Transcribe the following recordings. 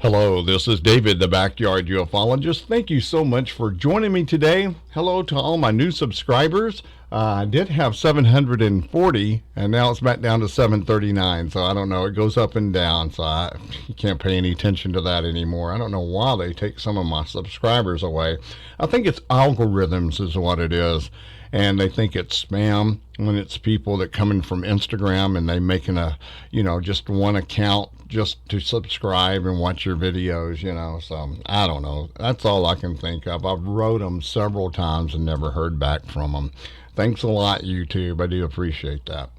Hello, this is David, the Backyard Ufologist. Thank you so much for joining me today. Hello to all my new subscribers. I did have 740, and now it's back down to 739, so I don't know. It goes up and down, so I can't pay any attention to that anymore. I don't know why they take some of my subscribers away. I think it's algorithms is what it is, and they think it's spam when it's people that come in from Instagram and they making just one account just to subscribe and watch your videos, so I don't know. That's all I can think of. I've wrote them several times and never heard back from them. Thanks a lot, YouTube. I do appreciate that.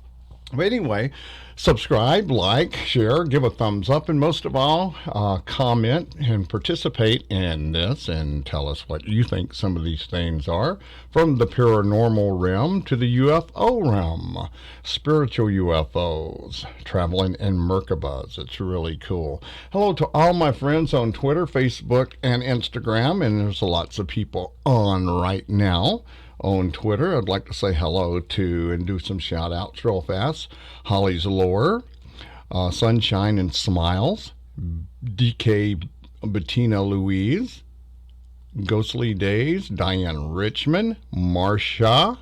But anyway, subscribe, like, share, give a thumbs up, and most of all, comment and participate in this and tell us what you think some of these things are, from the paranormal realm to the UFO realm, spiritual UFOs, traveling in Merkabahs. It's really cool. Hello to all my friends on Twitter, Facebook, and Instagram, and there's lots of people on right now. On Twitter, I'd like to say hello to and do some shout outs real fast. Holly's Lore, Sunshine and Smiles, DK Bettina Louise, Ghostly Days, Diane Richmond, Marsha,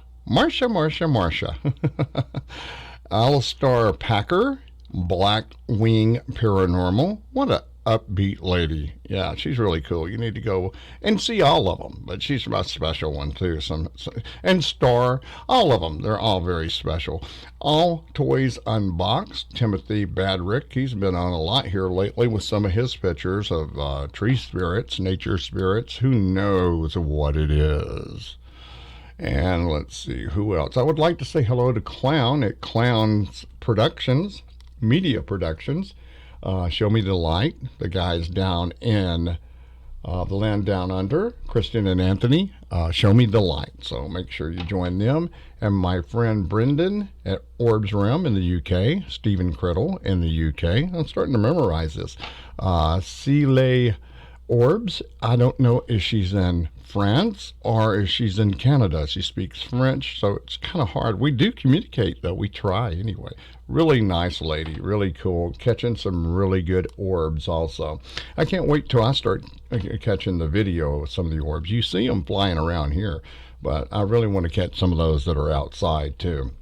Alistar Packer, Black Wing Paranormal. What a upbeat lady. Yeah, she's really cool. You need to go and see all of them, but she's a special one too. And Star, all of them, they're all very special. All Toys Unboxed, Timothy Badrick, he's been on a lot here lately with some of his pictures of tree spirits, nature spirits, who knows what it is. And let's see, who else? I would like to say hello to Clown at Clown's Productions, Media Productions. Show Me the Light, the guys down in the land down under, Kristen and Anthony, Show Me the Light. So make sure you join them. And my friend Brendan at Orbs in the UK, Stephen Criddle in the UK. I'm starting to memorize this. Cele Orbs, I don't know if she's in France or if she's in Canada. She speaks French, so it's kind of hard. We do communicate, though. We try anyway. Really nice lady, really cool, catching some really good orbs also. I can't wait till I start catching the video of some of the orbs. You see them flying around here, but I really want to catch some of those that are outside too,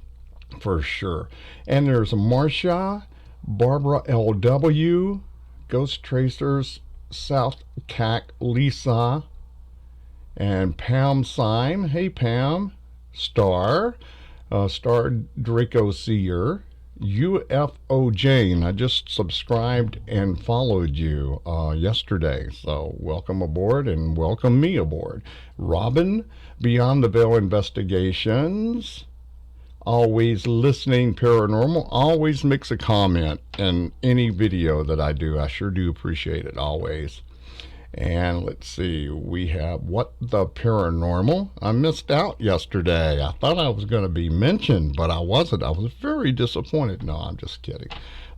for sure. And there's Marcia, Barbara L.W., Ghost Tracers, South Cac, Lisa, and Pam Syme. Hey Pam. Star Draco Seer, UFO Jane. I just subscribed and followed you yesterday, so welcome aboard and welcome me aboard. Robin, Beyond the Veil Investigations, Always Listening Paranormal, always makes a comment in any video that I do. I sure do appreciate it, always. And let's see, we have What the Paranormal. I missed out yesterday. I thought I was going to be mentioned, but I wasn't. I was very disappointed. No, I'm just kidding.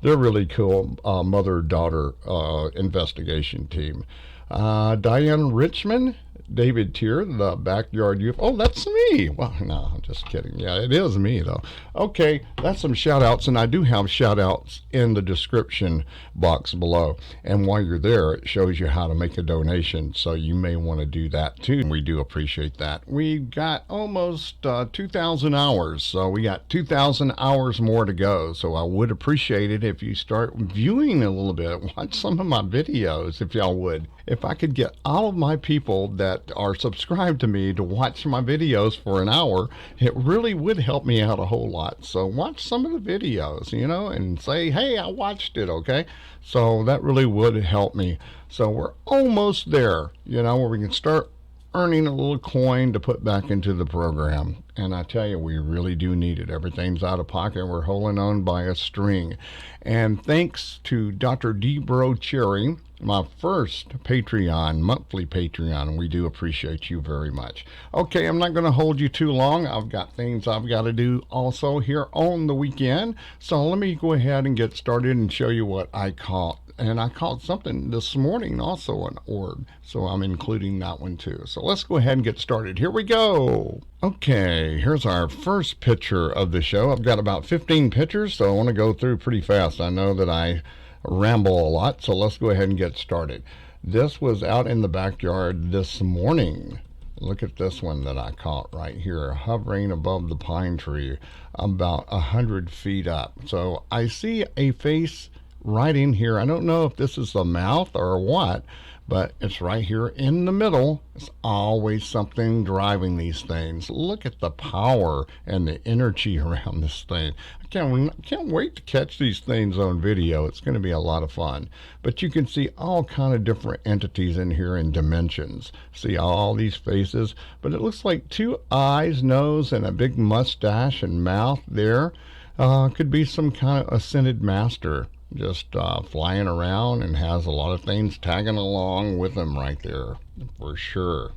They're really cool, mother-daughter investigation team. Diane Richmond, David Tier, the Backyard UFO. Oh, that's me. Well, no, I'm just kidding. Yeah, it is me, though. Okay, that's some shout-outs, and I do have shout-outs in the description box below. And while you're there, it shows you how to make a donation, so you may want to do that, too. We do appreciate that. We've got almost 2,000 hours, so we got 2,000 hours more to go, so I would appreciate it if you start viewing a little bit. Watch some of my videos, if y'all would. If I could get all of my people that are subscribed to me to watch my videos for an hour, it really would help me out a whole lot. So watch some of the videos, and say, hey, I watched it, okay? So that really would help me. So we're almost there, where we can start earning a little coin to put back into the program. And I tell you, we really do need it. Everything's out of pocket. We're holding on by a string. And thanks to Dr. Debro Cherry, my first Patreon, monthly Patreon. We do appreciate you very much. Okay, I'm not going to hold you too long. I've got things I've got to do also here on the weekend. So let me go ahead and get started and show you what I caught. And I caught something this morning, also an orb. So I'm including that one too. So let's go ahead and get started. Here we go. Okay, here's our first picture of the show. I've got about 15 pictures, so I want to go through pretty fast. I know that I ramble a lot, so let's go ahead and get started. This was out in the backyard this morning. Look at this one that I caught right here, hovering above the pine tree about 100 feet up. So I see a face right in here. I don't know if this is the mouth or what, but it's right here in the middle. It's always something driving these things. Look at the power and the energy around this thing. I can't wait to catch these things on video. It's going to be a lot of fun. But you can see all kind of different entities in here in dimensions. See all these faces, but it looks like two eyes, nose, and a big mustache and mouth there. Could be some kind of ascended master, just flying around, and has a lot of things tagging along with him right there, for sure.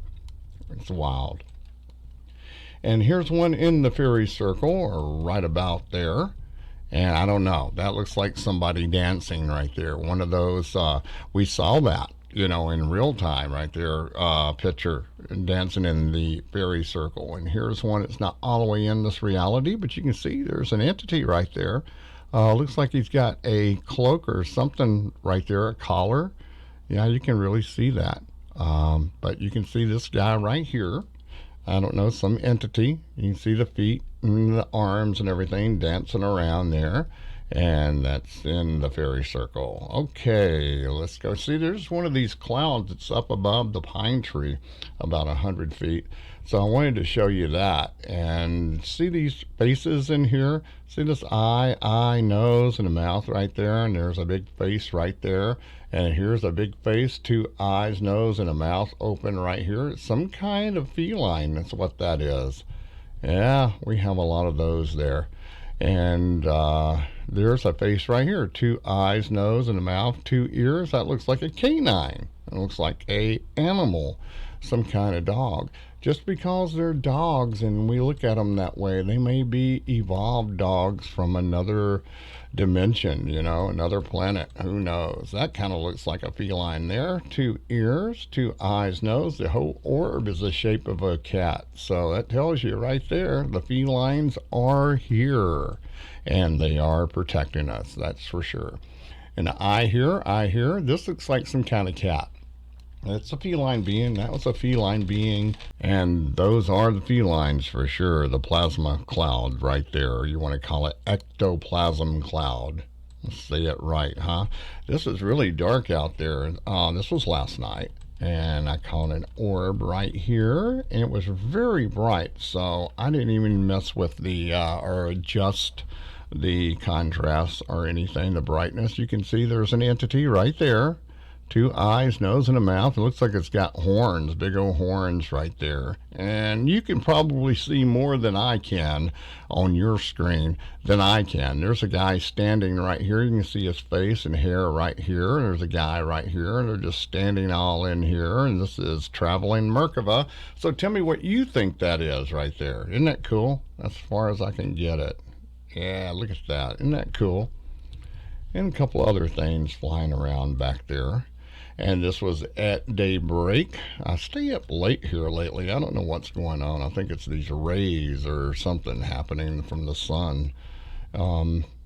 It's wild. And here's one in the fairy circle, or right about there. And I don't know, that looks like somebody dancing right there. One of those, we saw that, in real time right there, picture dancing in the fairy circle. And here's one that's not all the way in this reality, but you can see there's an entity right there. Looks like he's got a cloak or something right there, a collar. Yeah, you can really see that. But you can see this guy right here. I don't know, some entity. You can see the feet and the arms and everything dancing around there. And that's in the fairy circle. Okay, let's go. See, there's one of these clouds that's up above the pine tree, about 100 feet. So I wanted to show you that. And see these faces in here? See this eye, nose, and a mouth right there? And there's a big face right there. And here's a big face, two eyes, nose, and a mouth open right here. It's some kind of feline. That's what that is. Yeah, we have a lot of those there. And there's a face right here, two eyes, nose, and a mouth, two ears. That looks like a canine. It looks like a animal, some kind of dog. Just because they're dogs and we look at them that way, they may be evolved dogs from another dimension, another planet. Who knows? That kind of looks like a feline there. Two ears, two eyes, nose. The whole orb is the shape of a cat. So that tells you right there, the felines are here and they are protecting us. That's for sure. And the eye here, this looks like some kind of cat. It's a feline being. That was a feline being. And those are the felines for sure. The plasma cloud right there. You want to call it ectoplasm cloud. Let's say it right, huh? This is really dark out there. This was last night. And I caught an orb right here. And it was very bright. So I didn't even mess with the, or adjust the contrast or anything. The brightness. You can see there's an entity right there. Two eyes, nose, and a mouth. It looks like it's got horns, big old horns right there. And you can probably see more than I can on your screen than I can. There's a guy standing right here. You can see his face and hair right here. There's a guy right here. And they're just standing all in here. And this is Traveling Merkabah. So tell me what you think that is right there. Isn't that cool? That's as far as I can get it. Yeah, look at that. Isn't that cool? And a couple other things flying around back there. And this was at daybreak. I stay up late here lately. I don't know what's going on. I think it's these rays or something happening from the sun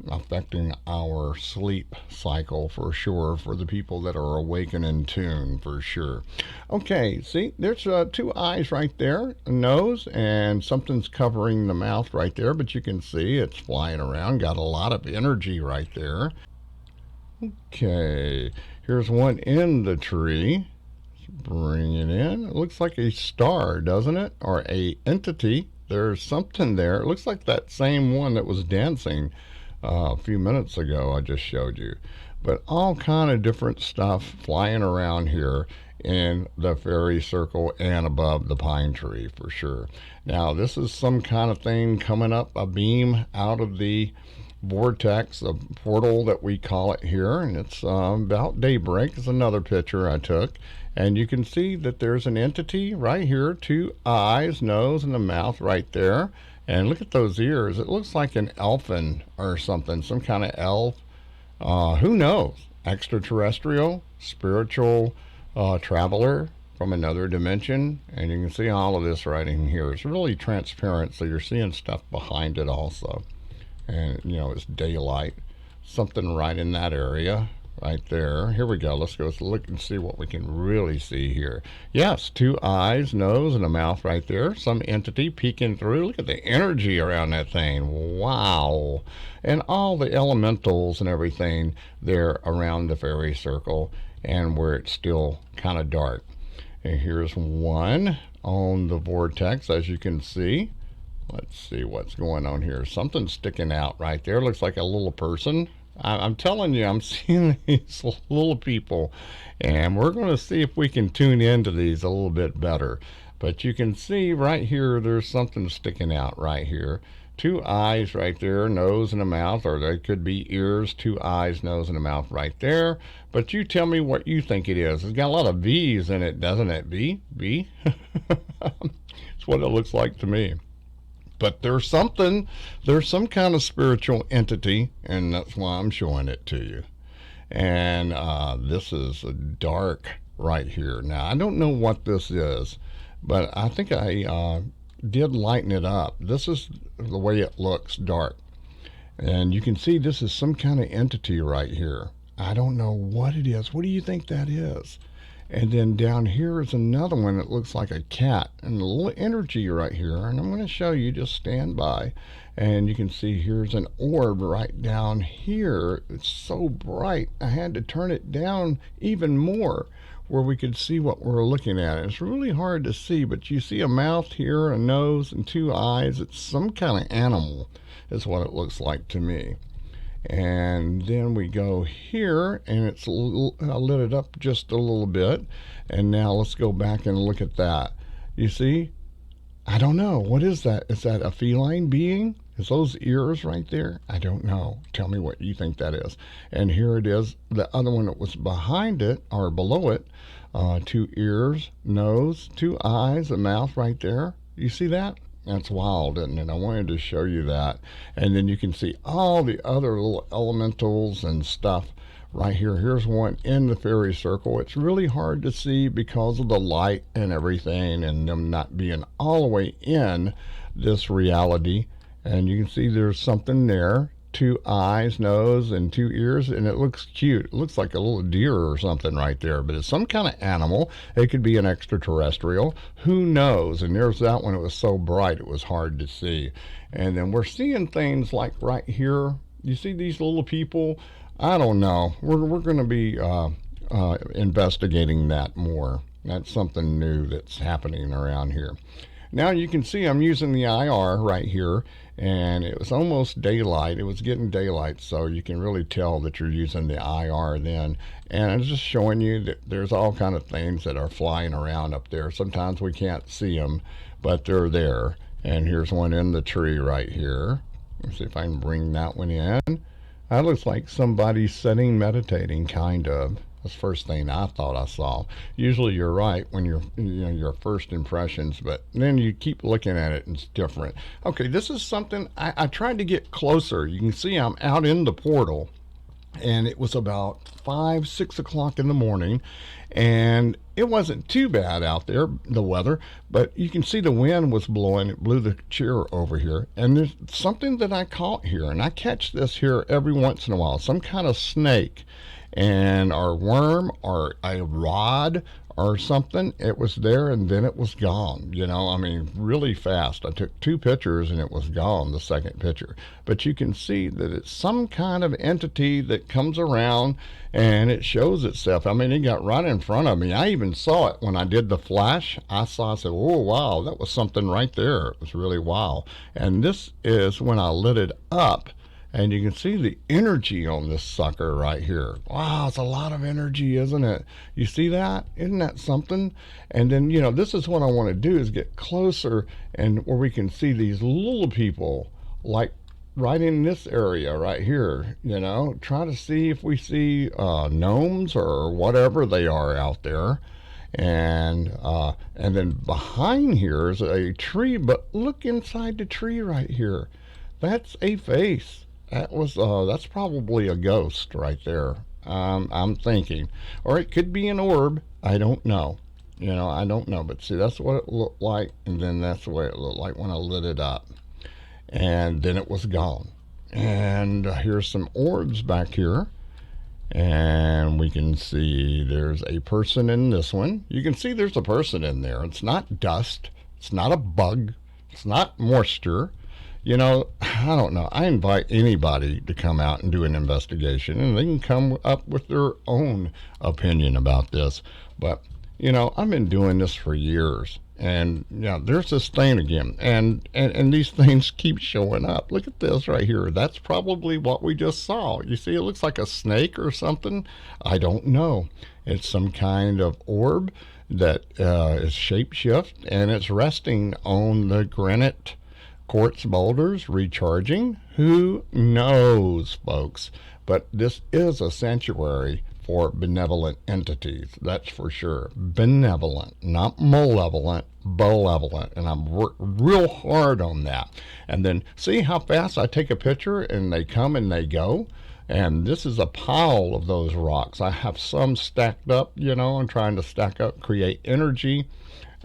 affecting our sleep cycle for sure, for the people that are awake and in tune for sure. Okay, see, there's two eyes right there, a nose, and something's covering the mouth right there, but you can see it's flying around, got a lot of energy right there. Okay, here's one in the tree. Bring it in. It looks like a star, doesn't it? Or a entity. There's something there. It looks like that same one that was dancing a few minutes ago I just showed you. But all kind of different stuff flying around here in the fairy circle and above the pine tree for sure. Now this is some kind of thing coming up, a beam out of the vortex, a portal that we call it here, and it's about daybreak. It's another picture I took, and you can see that there's an entity right here, two eyes, nose, and a mouth right there. And look at those ears. It looks like an elfin or something, some kind of elf. Who knows? Extraterrestrial, spiritual traveler from another dimension. And you can see all of this right in here. It's really transparent, so you're seeing stuff behind it also. And you know, it's daylight, something right in that area right there. Here we go. Let's go look and see what we can really see here. Yes, 2 eyes, nose, and a mouth right there. Some entity peeking through. Look at the energy around that thing. Wow. And all the elementals and everything there around the fairy circle and where it's still kind of dark. And here's one on the vortex, as you can see. Let's see what's going on here. Something's sticking out right there. Looks like a little person. I'm telling you, I'm seeing these little people, and we're going to see if we can tune into these a little bit better. But you can see right here, there's something sticking out right here. 2 eyes right there, nose and a mouth, or they could be ears, 2 eyes, nose and a mouth right there. But you tell me what you think it is. It's got a lot of V's in it, doesn't it? V? It's what it looks like to me. But there's some kind of spiritual entity, and that's why I'm showing it to you. And this is dark right here. Now, I don't know what this is, but I think I did lighten it up. This is the way it looks, dark. And you can see this is some kind of entity right here. I don't know what it is. What do you think that is? And then down here is another one that looks like a cat, and a little energy right here. And I'm going to show you, just stand by. And you can see here's an orb right down here. It's so bright, I had to turn it down even more where we could see what we're looking at. It's really hard to see, but you see a mouth here, a nose, and 2 eyes. It's some kind of animal is what it looks like to me. And then we go here, and it's lit it up just a little bit. And now let's go back and look at that. You see? I don't know. What is that? Is that a feline being? Is those ears right there? I don't know. Tell me what you think that is. And here it is. The other one that was behind it, or below it, 2 ears, nose, 2 eyes, a mouth right there. You see that? That's wild, isn't it? I wanted to show you that. And then you can see all the other little elementals and stuff right here. Here's one in the fairy circle. It's really hard to see because of the light and everything and them not being all the way in this reality. And you can see there's something there. 2 eyes, nose, and 2 ears, and it looks cute. It looks like a little deer or something right there, but it's some kind of animal. It could be an extraterrestrial. Who knows? And there's that one. It was so bright it was hard to see. And then we're seeing things like right here. You see these little people? I don't know. We're going to be investigating that more. That's something new that's happening around here. Now you can see I'm using the IR right here, and it was almost daylight. It was getting daylight, so you can really tell that you're using the IR then. And I'm just showing you that there's all kind of things that are flying around up there. Sometimes we can't see them, but they're there. And here's one in the tree right here. Let's see if I can bring that one in. That looks like somebody sitting, meditating, kind of. That's the first thing I thought I saw. Usually you're right when you're, your first impressions, but then you keep looking at it and it's different. Okay, this is something I tried to get closer. You can see I'm out in the portal, and it was about 5, 6 o'clock in the morning, and it wasn't too bad out there, the weather, but you can see the wind was blowing. It blew the chair over here, and there's something that I caught here, and I catch this here every once in a while, some kind of snake, and or worm or a rod or something. It was there and then it was gone, I mean, really fast. I took 2 pictures and it was gone, the second picture. But you can see that it's some kind of entity that comes around and it shows itself. I mean, it got right in front of me. I even saw it when I did the flash. I said, oh wow, that was something right there. It was really wow. And this is when I lit it up. And you can see the energy on this sucker right here. Wow, it's a lot of energy, isn't it? You see that? Isn't that something? And then, this is what I want to do is get closer and where we can see these little people, like right in this area right here, try to see if we see gnomes or whatever they are out there. And then behind here is a tree, but look inside the tree right here. That's a face. That's probably a ghost right there. I'm thinking, or it could be an orb. I don't know. I don't know. But see, that's what it looked like, and then that's the way it looked like when I lit it up, and then it was gone. And here's some orbs back here, And we can see there's a person in this one. You can see there's a person in there. It's not dust. It's not a bug. It's not moisture. You know, I don't know. I invite anybody to come out and do an investigation, and they can come up with their own opinion about this. But, you know, I've been doing this for years. And, you know, there's this thing again. And these things keep showing up. Look at this right here. That's probably what we just saw. You see, it looks like a snake or something. I don't know. It's some kind of orb that is shapeshift, and it's resting on the granite quartz boulders, recharging. Who knows, folks? But this is a sanctuary for benevolent entities, that's for sure. Benevolent, not malevolent, benevolent. And I'm worked real hard on that. And then see how fast I take a picture and they come and they go? And this is a pile of those rocks. I have some stacked up, you know, I'm trying to stack up, create energy.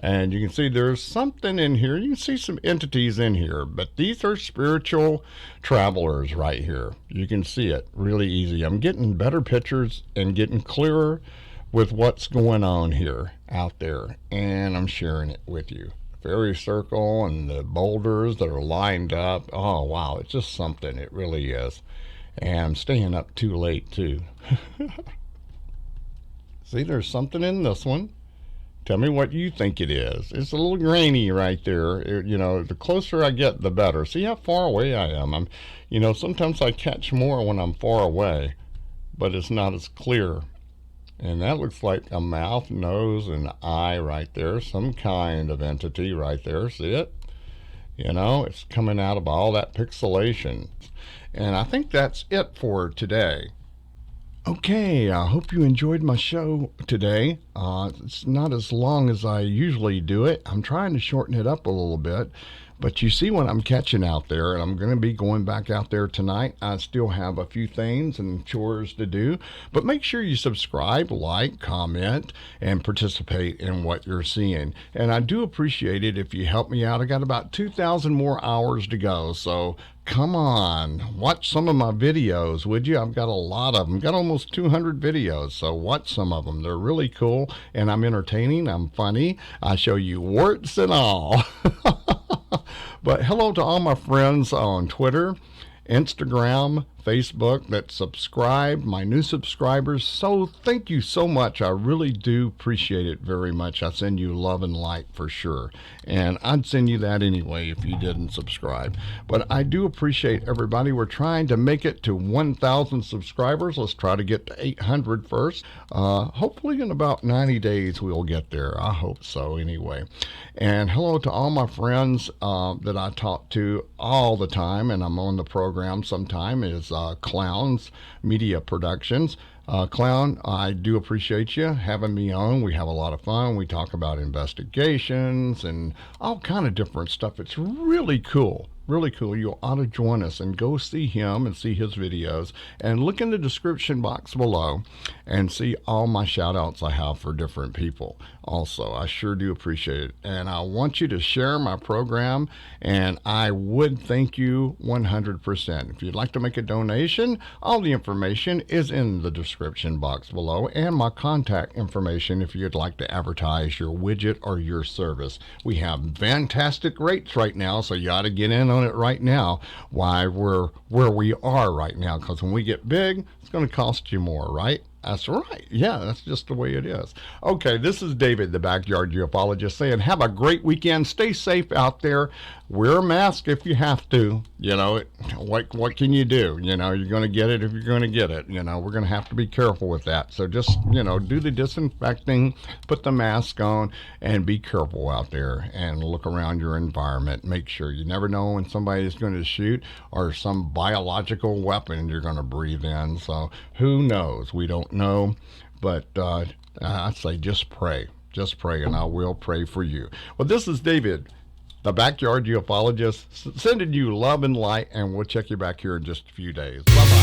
And you can see there's something in here. You can see some entities in here, but these are spiritual travelers right here. You can see it really easy. I'm getting better pictures and getting clearer with what's going on here out there, and I'm sharing it with you. Fairy circle and the boulders that are lined up. Oh, wow, it's just something. It really is. And I'm staying up too late, too. See, there's something in this one. Tell me what you think it is. It's a little grainy right there. You know, the closer I get, the better. See how far away I am. You know, sometimes I catch more when I'm far away, but it's not as clear. And that looks like a mouth, nose, and eye right there. Some kind of entity right there. See it? You know, it's coming out of all that pixelation. And I think that's it for today. Okay, I hope you enjoyed my show today. It's not as long as I usually do it. I'm trying to shorten it up a little bit. But you see what I'm catching out there, and I'm going to be going back out there tonight. I still have a few things and chores to do. But make sure you subscribe, like, comment, and participate in what you're seeing. And I do appreciate it if you help me out. I got about 2,000 more hours to go, so come on, watch some of my videos, would you? I've got a lot of them. Got almost 200 videos, so watch some of them. They're really cool, and I'm entertaining. I'm funny. I show you warts and all. But hello to all my friends on Twitter, Instagram, Facebook that subscribe, my new subscribers. So thank you so much. I really do appreciate it very much. I send you love and light for sure. And I'd send you that anyway if you didn't subscribe. But I do appreciate everybody. We're trying to make it to 1,000 subscribers. Let's try to get to 800 first. Hopefully in about 90 days we'll get there. I hope so anyway. And hello to all my friends that I talk to all the time, and I'm on the program sometime, is Clown's Media Productions. Clown, I do appreciate you having me on. We have a lot of fun. We talk about investigations and all kind of different stuff. It's really cool. Really cool. You ought to join us and go see him and see his videos, and look in the description box below and see all my shout outs I have for different people. Also, I sure do appreciate it, and I want you to share my program, and I would thank you 100%. If you'd like to make a donation, all the information is in the description box below, and my contact information if you'd like to advertise your widget or your service. We have fantastic rates right now, so you ought to get in on it right now. Why we're where we are right now, because when we get big, it's going to cost you more, right? That's right. Yeah, that's just the way it is. Okay, this is David, the Backyard Ufologist, saying have a great weekend. Stay safe out there. Wear a mask if you have to. You know, what can you do? You know, you're going to get it if you're going to get it. You know, we're going to have to be careful with that. So just, you know, do the disinfecting, put the mask on, and be careful out there and look around your environment. Make sure. You never know when somebody is going to shoot or some biological weapon you're going to breathe in. So who knows? We don't know. But I say just pray. Just pray, and I will pray for you. Well, this is David, the Backyard Ufologist, sending you love and light, and we'll check you back here in just a few days. Bye-bye.